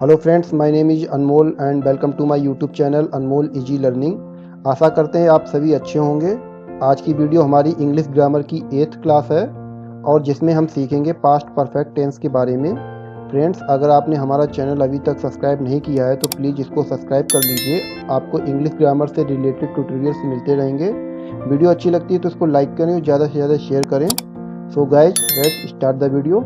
Hello friends, my name is Anmol and welcome to my YouTube channel Anmol easy learning. आशा करते हैं आप सभी अच्छे होंगे। आज की वीडियो हमारी इंग्लिश ग्रामर की 8th क्लास है और जिसमें हम सीखेंगे पास्ट परफेक्ट टेंस के बारे में। फ्रेंड्स, अगर आपने हमारा चैनल अभी तक सब्सक्राइब नहीं किया है तो प्लीज़ इसको सब्सक्राइब कर लीजिए। आपको इंग्लिश ग्रामर से रिलेटेड ट्यूटोरियल्स मिलते रहेंगे। वीडियो अच्छी लगती है तो इसको लाइक करें और ज़्यादा से ज़्यादा शेयर करें। So guys, let's start the video.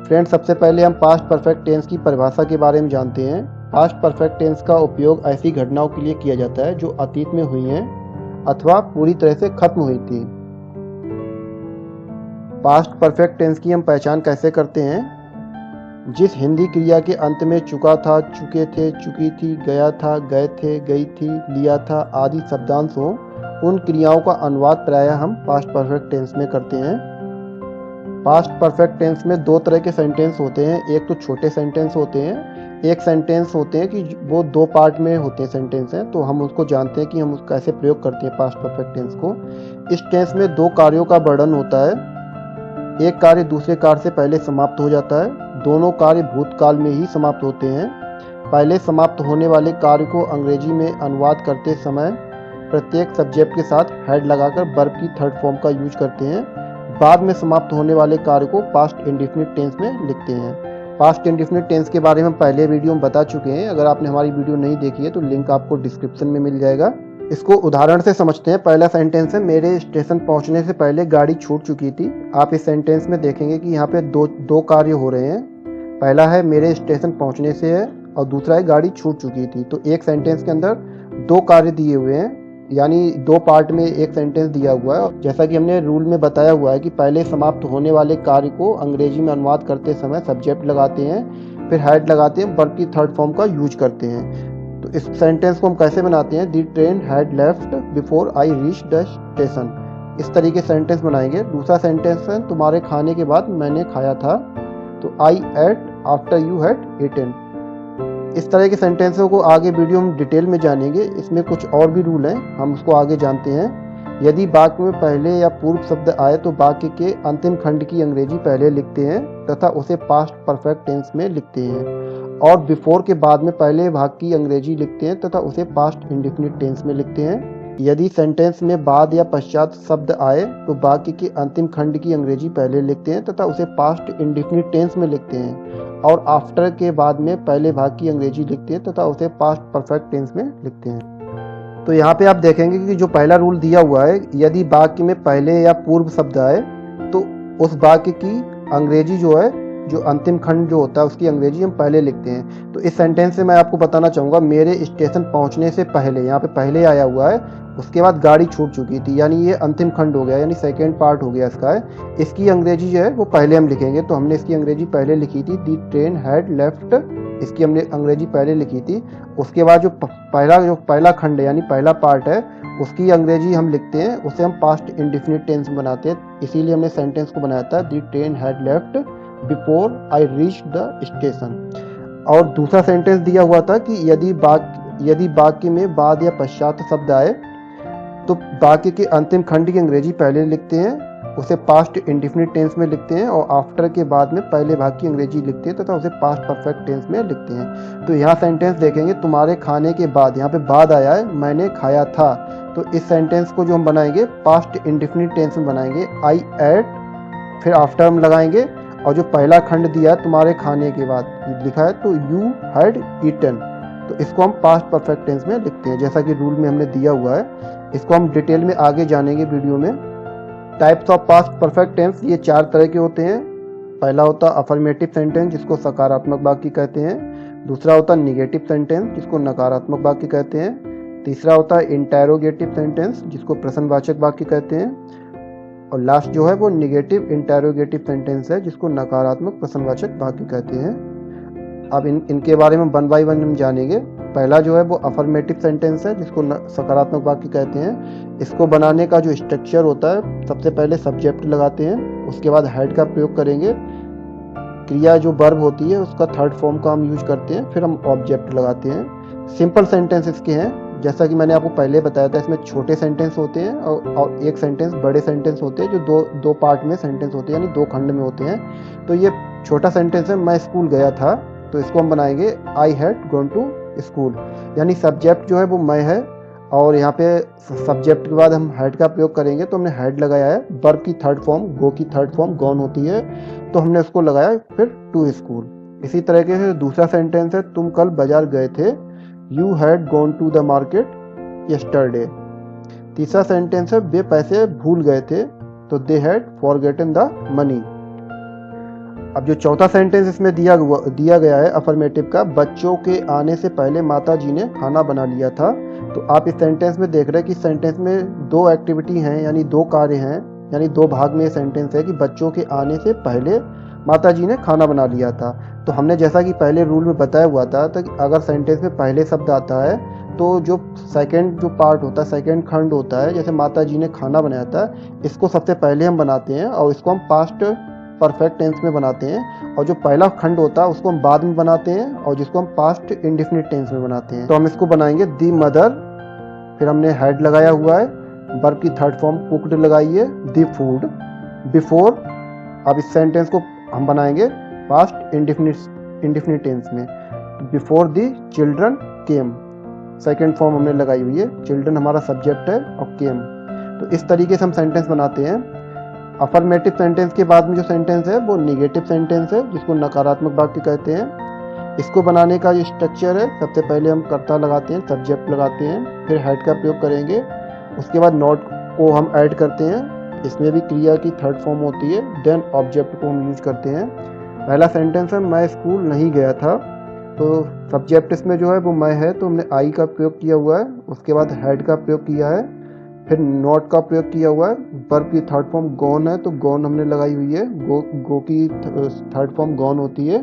Friends, सबसे पहले हम पास्ट परफेक्ट टेंस की परिभाषा के बारे में जानते हैं। पास्ट परफेक्ट टेंस का उपयोग ऐसी घटनाओं के लिए किया जाता है जो अतीत में हुई हैं अथवा पूरी तरह से खत्म हुई थी। पास्ट परफेक्ट टेंस की हम पहचान कैसे करते हैं? जिस हिंदी क्रिया के अंत में चुका था, चुके थे, चुकी थी, गया था, गए थे, गई थी, लिया था आदि शब्दांश हो, उन क्रियाओं का अनुवाद प्रायः हम पास्ट परफेक्ट टेंस में करते हैं। पास्ट परफेक्ट टेंस में दो तरह के सेंटेंस होते हैं। एक तो छोटे सेंटेंस होते हैं, एक सेंटेंस होते हैं कि वो दो पार्ट में होते हैं सेंटेंस हैं, तो हम उसको जानते हैं कि हम उसको कैसे प्रयोग करते हैं पास्ट परफेक्ट टेंस को। इस टेंस में दो कार्यों का वर्णन होता है। एक कार्य दूसरे कार्य से पहले समाप्त हो जाता है। दोनों कार्य भूतकाल में ही समाप्त होते हैं। पहले समाप्त होने वाले कार्य को अंग्रेजी में अनुवाद करते समय प्रत्येक सब्जेक्ट के साथ हेड लगाकर वर्ब की थर्ड फॉर्म का यूज करते हैं। बाद में समाप्त होने वाले कार्य को पास्ट इंडेफिनिट टेंस में लिखते हैं। पास्ट इंडेफिनिट टेंस के बारे में हम पहले वीडियो में बता चुके हैं। अगर आपने हमारी वीडियो नहीं देखी है तो लिंक आपको डिस्क्रिप्शन में मिल जाएगा। इसको उदाहरण से समझते हैं। पहला सेंटेंस है, मेरे स्टेशन पहुंचने से पहले गाड़ी छूट चुकी थी। आप इस सेंटेंस में देखेंगे कि यहाँ पे दो कार्य हो रहे हैं। पहला है मेरे स्टेशन पहुंचने से है और दूसरा है गाड़ी छूट चुकी थी। तो एक सेंटेंस के अंदर दो कार्य दिए हुए हैं, यानी दो पार्ट में एक सेंटेंस दिया हुआ है। जैसा कि हमने रूल में बताया हुआ है कि पहले समाप्त होने वाले कार्य को अंग्रेजी में अनुवाद करते समय सब्जेक्ट लगाते हैं, फिर हेड लगाते हैं, वर्ब की थर्ड फॉर्म का यूज करते हैं। तो इस सेंटेंस को हम कैसे बनाते हैं? The train had left before I reach the station. इस तरीके सेंटेंस बनाएंगे। दूसरा सेंटेंस है, तुम्हारे खाने के बाद मैंने खाया था। तो I ate after you had eaten. इस तरह के सेंटेंसों को आगे वीडियो में डिटेल में जानेंगे। इसमें कुछ और भी रूल हैं, हम उसको आगे जानते हैं। यदि वाक्य में पहले या पूर्व शब्द आए तो वाक्य के अंतिम खंड की अंग्रेजी पहले लिखते हैं तथा उसे पास्ट परफेक्ट टेंस में लिखते हैं, और बिफोर के बाद में पहले भाग की अंग्रेजी लिखते हैं तथा उसे पास्ट इंडेफिनिट टेंस में लिखते हैं। यदि सेंटेंस में बाद या पश्चात शब्द आए तो वाक्य के अंतिम खंड की अंग्रेजी पहले लिखते हैं तथा उसे पास्ट इंडेफिनिट टेंस में लिखते हैं, और आफ्टर के बाद में पहले भाग की अंग्रेजी लिखते हैं तथा उसे पास्ट परफेक्ट टेंस में लिखते हैं। तो यहाँ पे आप देखेंगे कि जो पहला रूल दिया हुआ है, यदि वाक्य में पहले या पूर्व शब्द आए तो उस वाक्य की अंग्रेजी जो है, जो अंतिम खंड जो होता है उसकी अंग्रेजी हम पहले लिखते हैं। तो इस सेंटेंस से मैं आपको बताना चाहूँगा, मेरे स्टेशन पहुँचने से पहले, यहाँ पे पहले आया हुआ है, उसके बाद गाड़ी छूट चुकी थी, यानी ये अंतिम खंड हो गया, यानी सेकेंड पार्ट हो गया इसका है। इसकी अंग्रेजी जो है वो पहले हम लिखेंगे। तो हमने इसकी अंग्रेजी पहले लिखी थी, द ट्रेन हैड लेफ्ट, इसकी हमने अंग्रेजी पहले लिखी थी। उसके बाद जो पहला खंड है यानी पहला पार्ट है उसकी अंग्रेजी हम लिखते हैं, उसे हम पास्ट इंडेफिनिट टेंस में बनाते हैं। इसीलिए हमने सेंटेंस को बनाया था, the train had left before I reach the station. और दूसरा सेंटेंस दिया हुआ था कि यदि वाक्य में बाद या पश्चात शब्द आए तो वाक्य के अंतिम खंड की अंग्रेजी पहले लिखते हैं, उसे पास्ट इंडेफिनिट टेंस में लिखते हैं, और आफ्टर के बाद में पहले भाग की अंग्रेजी लिखते हैं तथा उसे पास्ट परफेक्ट टेंस में लिखते हैं। तो यहाँ सेंटेंस देखेंगे, तुम्हारे खाने के बाद, यहाँ पे बाद आया है, मैंने खाया था। तो इस सेंटेंस को जो हम बनाएंगे पास्ट इंडेफिनिट टेंस में बनाएंगे, आई एट, फिर आफ्टर हम लगाएंगे, और जो पहला खंड दिया है तुम्हारे खाने के बाद लिखा है तो यू हैड ईटन, तो इसको हम पास्ट परफेक्ट टेंस में लिखते हैं जैसा कि रूल में हमने दिया हुआ है। इसको हम डिटेल में आगे जानेंगे वीडियो में। Types of past perfect tense ये 4 तरह के होते हैं। पहला होता है अफर्मेटिव सेंटेंस, जिसको सकारात्मक वाक्य कहते हैं। दूसरा होता है निगेटिव सेंटेंस, जिसको नकारात्मक वाक्य कहते हैं। तीसरा होता है इंटेरोगेटिव सेंटेंस, जिसको प्रश्नवाचक वाक्य कहते हैं। और लास्ट जो है वो निगेटिव इंटेरोगेटिव सेंटेंस है, जिसको नकारात्मक प्रश्नवाचक वाक्य कहते हैं। अब इनके बारे में वन बाय वन हम जानेंगे। पहला जो है वो अफर्मेटिव सेंटेंस है, जिसको सकारात्मक वाक्य कहते हैं। इसको बनाने का जो स्ट्रक्चर होता है, सबसे पहले सब्जेक्ट लगाते हैं, उसके बाद हेड का प्रयोग करेंगे, क्रिया जो वर्ब होती है उसका थर्ड फॉर्म का हम यूज करते हैं, फिर हम ऑब्जेक्ट लगाते हैं। सिंपल सेंटेंस इसके हैं, जैसा कि मैंने आपको पहले बताया था, इसमें छोटे सेंटेंस होते हैं और एक सेंटेंस बड़े सेंटेंस होते हैं, जो दो पार्ट में सेंटेंस होते हैं, यानी दो खंड में होते हैं। तो ये छोटा सेंटेंस है, मैं स्कूल गया था, तो इसको हम बनाएंगे I had gone to school, यानी सब्जेक्ट जो है वो मैं है, और यहाँ पे सब्जेक्ट के बाद हम हैड का प्रयोग करेंगे, तो हमने हैड लगाया है। वर्ब की थर्ड फॉर्म गो की थर्ड फॉर्म गॉन होती है, तो हमने उसको लगाया फिर टू स्कूल। इसी तरीके से दूसरा सेंटेंस है, तुम कल बाजार गए थे, you had gone to the market yesterday. तीसरा सेंटेंस है, वे पैसे भूल गए थे, तो they had forgotten the money. अब जो चौथा सेंटेंस इसमें दिया गया है अफर्मेटिव का, बच्चों के आने से पहले माता जी ने खाना बना लिया था। तो आप इस सेंटेंस में देख रहे हैं कि सेंटेंस में दो एक्टिविटी हैं, यानी दो कार्य हैं, यानी दो भाग में सेंटेंस है कि बच्चों के आने से पहले माता जी ने खाना बना लिया था। तो हमने जैसा कि पहले रूल में बताया हुआ था, तो अगर सेंटेंस में पहले शब्द आता है तो जो सेकंड जो पार्ट होता है, सेकंड खंड होता है, जैसे माता जी ने खाना बनाया था, इसको सबसे पहले हम बनाते हैं और इसको हम पास्ट परफेक्ट टेंस में बनाते हैं, और जो पहला खंड होता है उसको हम बाद में बनाते हैं और जिसको हम पास्ट इंडेफिनिट टेंस में बनाते हैं। तो हम इसको बनाएंगे दी मदर, फिर हमने हैड लगाया हुआ है, वर्ब की थर्ड फॉर्म कुक्ड लगाई है, दी फूड, बिफोर। अब इस सेंटेंस को हम बनाएंगे पास्ट इंडेफिनिट टेंस में, before the children came, second form हमने लगाई हुई है, चिल्ड्रन हमारा सब्जेक्ट है और केम। तो इस तरीके से हम सेंटेंस बनाते हैं। अफर्मेटिव सेंटेंस के बाद में जो सेंटेंस है वो निगेटिव सेंटेंस है, जिसको नकारात्मक वाक्य कहते हैं। इसको बनाने का जो स्ट्रक्चर है, सबसे पहले हम कर्ता लगाते हैं, सब्जेक्ट लगाते हैं, फिर हेड का प्रयोग करेंगे, उसके बाद नॉट को हम ऐड करते हैं, इसमें भी क्रिया की थर्ड फॉर्म होती है, देन ऑब्जेक्ट को हम यूज करते हैं। पहला सेंटेंस है, मैं स्कूल नहीं गया था, तो सब्जेक्ट इसमें जो है वो मैं है, तो हमने आई का प्रयोग किया हुआ है, उसके बाद हेड का प्रयोग किया है, फिर नॉट का प्रयोग किया हुआ है। वर्ब की थर्ड फॉर्म गॉन है, तो गॉन हमने लगाई हुई है, गो की थर्ड फॉर्म गॉन होती है,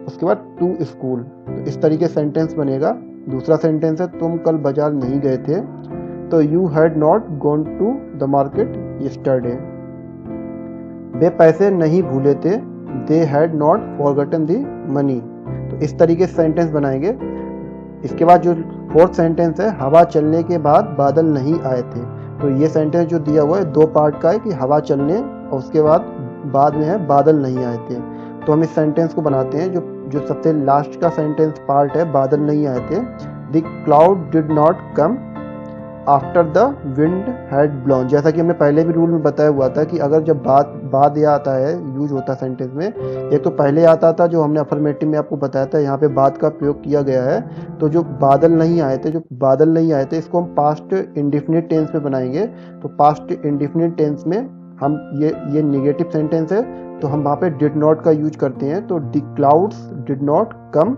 उसके बाद टू स्कूल। तो इस तरीके सेंटेंस बनेगा। दूसरा सेंटेंस है, तुम कल बाजार नहीं गए थे, तो you had not gone to the market yesterday. वे पैसे नहीं भूले थे, they had not forgotten the money. तो इस तरीके से सेंटेंस बनाएंगे। इसके बाद जो फोर्थ सेंटेंस है, हवा चलने के बाद बादल नहीं आए थे, तो ये सेंटेंस जो दिया हुआ है दो पार्ट का है कि हवा चलने और उसके बाद में है बादल नहीं आए थे। तो हम इस सेंटेंस को बनाते हैं, जो सबसे लास्ट का सेंटेंस पार्ट है, बादल नहीं आए थे, the cloud did not come after the wind had blown. जैसा कि हमने पहले भी रूल में बताया हुआ था कि अगर जब बाद या आता है, यूज होता है सेंटेंस में, एक तो पहले आता था जो हमने अफर्मेटिव में आपको बताया था, यहाँ पे बाद का प्रयोग किया गया है। तो जो बादल नहीं आए थे, इसको हम पास्ट इंडेफिनिट टेंस में बनाएंगे। तो पास्ट इंडेफिनिट टेंस में हम ये निगेटिव सेंटेंस है, तो हम वहाँ पे डिड नॉट का यूज करते हैं, तो the clouds did not come,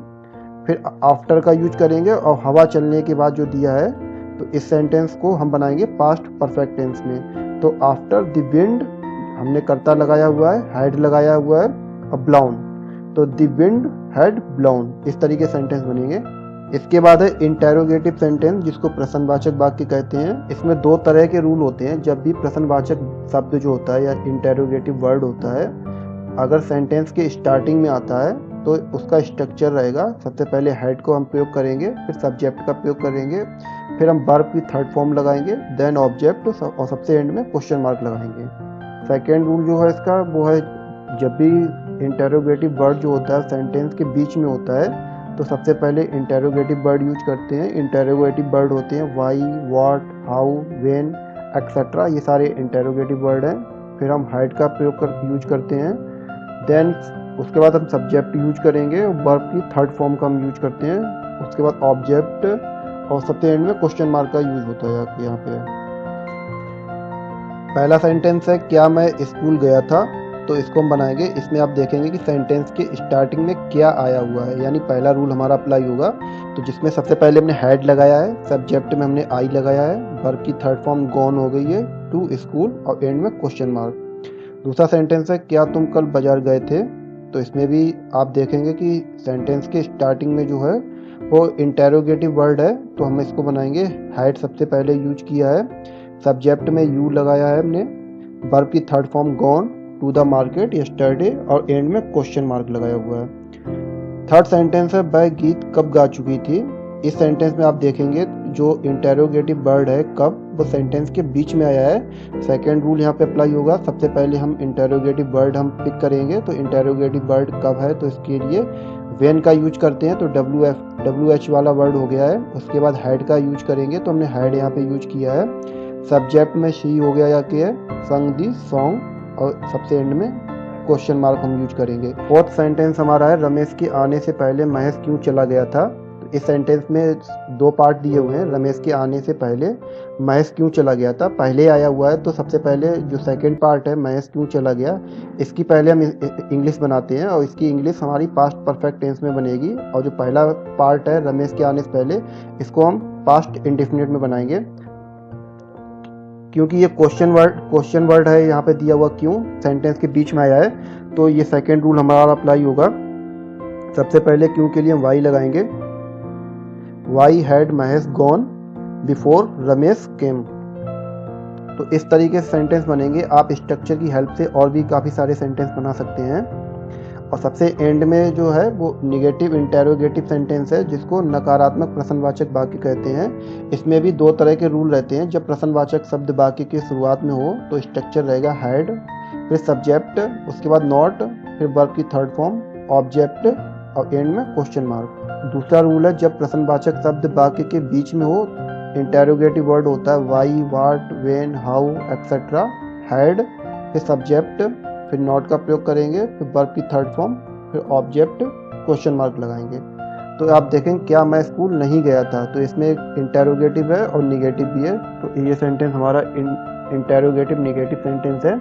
फिर आफ्टर का यूज करेंगे, और हवा चलने के बाद जो दिया है, तो इस सेंटेंस को हम बनाएंगे पास्ट परफेक्ट टेंस में। तो आफ्टर द विंड हमने कर्ता लगाया हुआ है, हैड लगाया हुआ है, और ब्लाउन, तो द विंड हैड ब्लाउन। इस तरीके सेंटेंस बनेंगे। इसके बाद है इंटेरोगेटिव सेंटेंस, जिसको प्रश्नवाचक वाक्य कहते हैं। इसमें दो तरह के रूल होते हैं। जब भी प्रश्नवाचक शब्द जो होता है या इंटेरोगेटिव वर्ड होता है, अगर सेंटेंस के स्टार्टिंग में आता है तो उसका स्ट्रक्चर रहेगा, सबसे पहले हेड को हम प्रयोग करेंगे, फिर सब्जेक्ट का प्रयोग करेंगे, फिर हम वर्ब की थर्ड फॉर्म लगाएंगे, देन ऑब्जेक्ट, और सबसे एंड में क्वेश्चन मार्क लगाएंगे। सेकेंड रूल जो है इसका वो है, जब भी इंटेरोगेटिव वर्ड जो होता है सेंटेंस के बीच में होता है, तो सबसे पहले इंटेरोगेटिव वर्ड यूज करते हैं। इंटेरोगेटिव वर्ड होते हैं why, what, how, when, etcetera, ये सारे इंटेरोगेटिव वर्ड हैं। फिर हम हेड का प्रयोग यूज करते हैं, देन उसके बाद हम सब्जेक्ट यूज करेंगे, वर्ब की थर्ड फॉर्म का हम यूज करते हैं, उसके बाद ऑब्जेक्ट, और सबसे एंड में क्वेश्चन मार्क का यूज होता है यहाँ पे। पहला सेंटेंस है, क्या मैं स्कूल गया था, तो इसको हम बनाएंगे। इसमें आप देखेंगे कि सेंटेंस के स्टार्टिंग में क्या आया हुआ है, यानी पहला रूल हमारा अप्लाई होगा। तो जिसमें सबसे पहले हमने हेड लगाया है, सब्जेक्ट में हमने आई लगाया है, वर्ब की थर्ड फॉर्म गॉन हो गई है, टू स्कूल, और एंड में क्वेश्चन मार्क। दूसरा सेंटेंस है, क्या तुम कल बाजार गए थे, तो इसमें भी आप देखेंगे कि सेंटेंस के स्टार्टिंग में जो है वो इंटेरोगेटिव वर्ड है, तो हम इसको बनाएंगे। हेड सबसे पहले यूज किया है, सब्जेक्ट में यू लगाया है हमने, वर्ब की third form gone to the market yesterday, और एंड में क्वेश्चन मार्क लगाया हुआ है। थर्ड सेंटेंस है, वह गीत कब गा चुकी थी। इस सेंटेंस में आप देखेंगे जो इंटेरोगेटिव वर्ड है कब, वो सेंटेंस के बीच में आया है। सेकेंड रूल यहाँ पे अप्लाई होगा। सबसे पहले हम इंटेरोगेटिव वर्ड हम पिक करेंगे, तो इंटेरोगेटिव वर्ड कब है, तो इसके लिए व्हेन का यूज करते हैं, तो WH वाला वर्ड हो गया है। उसके बाद हैड का यूज करेंगे, तो हमने हैड यहाँ पे यूज किया है। सब्जेक्ट में शी हो गया या के संग दी सॉन्ग, और सबसे एंड में क्वेश्चन मार्क हम यूज करेंगे। फोर्थ सेंटेंस हमारा है रमेश के आने से पहले महेश क्यों चला गया था। तो इस सेंटेंस में दो पार्ट दिए हुए हैं। रमेश के आने से पहले महेश क्यों चला गया था, पहले आया हुआ है, तो सबसे पहले जो सेकंड पार्ट है महेश क्यों चला गया, इसकी पहले हम इंग्लिश बनाते हैं और इसकी इंग्लिश हमारी पास्ट परफेक्ट टेंस में बनेगी। और जो पहला पार्ट है रमेश के आने से पहले, इसको हम पास्ट इंडेफिनिट में बनाएंगे, क्योंकि ये क्वेश्चन वर्ड है यहाँ पे दिया हुआ क्यों, सेंटेंस के बीच में आया है, तो ये सेकंड रूल हमारा अप्लाई होगा। सबसे पहले क्यों के लिए हम वाई लगाएंगे। Y had Mahesh gone before Ramesh came. तो इस तरीके से सेंटेंस बनेंगे। आप स्ट्रक्चर की हेल्प से और भी काफ़ी सारे सेंटेंस बना सकते हैं। और सबसे एंड में जो है वो निगेटिव इंटेरोगेटिव सेंटेंस है, जिसको नकारात्मक प्रश्नवाचक वाक्य कहते हैं। इसमें भी दो तरह के रूल रहते हैं। जब प्रश्नवाचक शब्द वाक्य की शुरुआत में हो तो स्ट्रक्चर रहेगा हैड, फिर सब्जेक्ट, उसके बाद नॉट, फिर वर्ब की थर्ड फॉर्म ऑब्जेक्ट, और एंड में क्वेश्चन मार्क। दूसरा रूल है जब प्रश्नवाचक शब्द वाक्य के बीच में हो, इंटेरोगेटिव वर्ड होता है why, what, when, how etcetera, had, फिर सब्जेक्ट, फिर नॉट का प्रयोग करेंगे, फिर वर्ब की थर्ड फॉर्म, फिर ऑब्जेक्ट, क्वेश्चन मार्क लगाएंगे। तो आप देखें क्या मैं स्कूल नहीं गया था, तो इसमें एक इंटेरोगेटिव है और निगेटिव भी है। तो ये सेंटेंस हमारा इंटेरोगेटिव निगेटिव सेंटेंस है,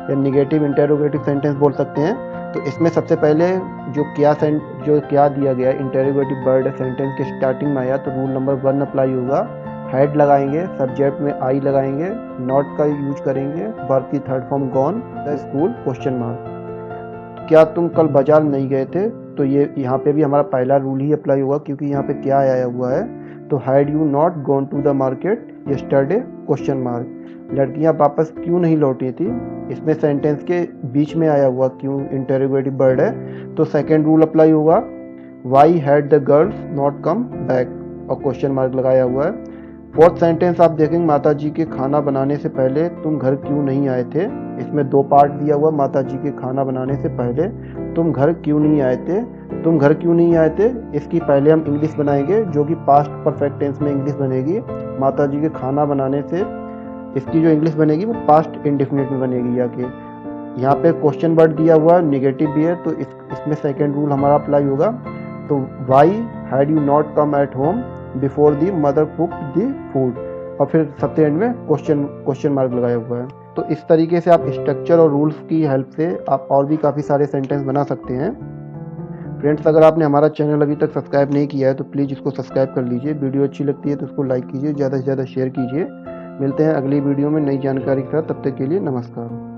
या निगेटिव इंटेरोगेटिव सेंटेंस बोल सकते हैं। तो इसमें सबसे पहले जो क्या दिया गया इंटेरोगेटिव वर्ड सेंटेंस के स्टार्टिंग में आया, तो रूल नंबर 1 अप्लाई होगा। हेड लगाएंगे, सब्जेक्ट में आई लगाएंगे, नॉट का यूज करेंगे, वर्ब की third form gone, the school, question mark. क्या तुम कल बाजार नहीं गए थे, तो ये यहाँ पे भी हमारा पहला रूल ही अप्लाई होगा, क्योंकि यहाँ पे क्या आया हुआ है। तो had you not gone to the market yesterday, question mark. लड़कियां वापस क्यों नहीं लौटी थी, इसमें सेंटेंस के बीच में आया हुआ क्यों इंटेरोगेटिव वर्ड है, तो सेकेंड रूल अप्लाई होगा। Why had the girls not come back, और क्वेश्चन मार्क लगाया हुआ है। फोर्थ सेंटेंस आप देखेंगे माता जी के खाना बनाने से पहले तुम घर क्यों नहीं आए थे। इसमें दो पार्ट दिया हुआ, माता जी के खाना बनाने से पहले तुम घर क्यों नहीं आए थे। तुम घर क्यों नहीं आए थे, इसकी पहले हम इंग्लिश बनाएंगे, जो कि पास्ट परफेक्ट टेंस में इंग्लिश बनेगी। माता जी के खाना बनाने से, इसकी जो इंग्लिश बनेगी वो पास्ट इंडेफिनिट में बनेगी। या कि यहाँ पे क्वेश्चन वर्ड दिया हुआ निगेटिव भी है, तो इसमें सेकेंड रूल हमारा अप्लाई होगा। तो why had you not come at home before the mother cooked the food, और फिर सबसे एंड में क्वेश्चन मार्क लगाया हुआ है। तो इस तरीके से आप स्ट्रक्चर और रूल्स की हेल्प से आप और भी काफ़ी सारे सेंटेंस बना सकते हैं। फ्रेंड्स, अगर आपने हमारा चैनल अभी तक सब्सक्राइब नहीं किया है तो प्लीज़ इसको सब्सक्राइब कर लीजिए। वीडियो अच्छी लगती है तो उसको लाइक कीजिए, ज़्यादा से ज़्यादा शेयर कीजिए। मिलते हैं अगली वीडियो में नई जानकारी के साथ, तब तक के लिए नमस्कार।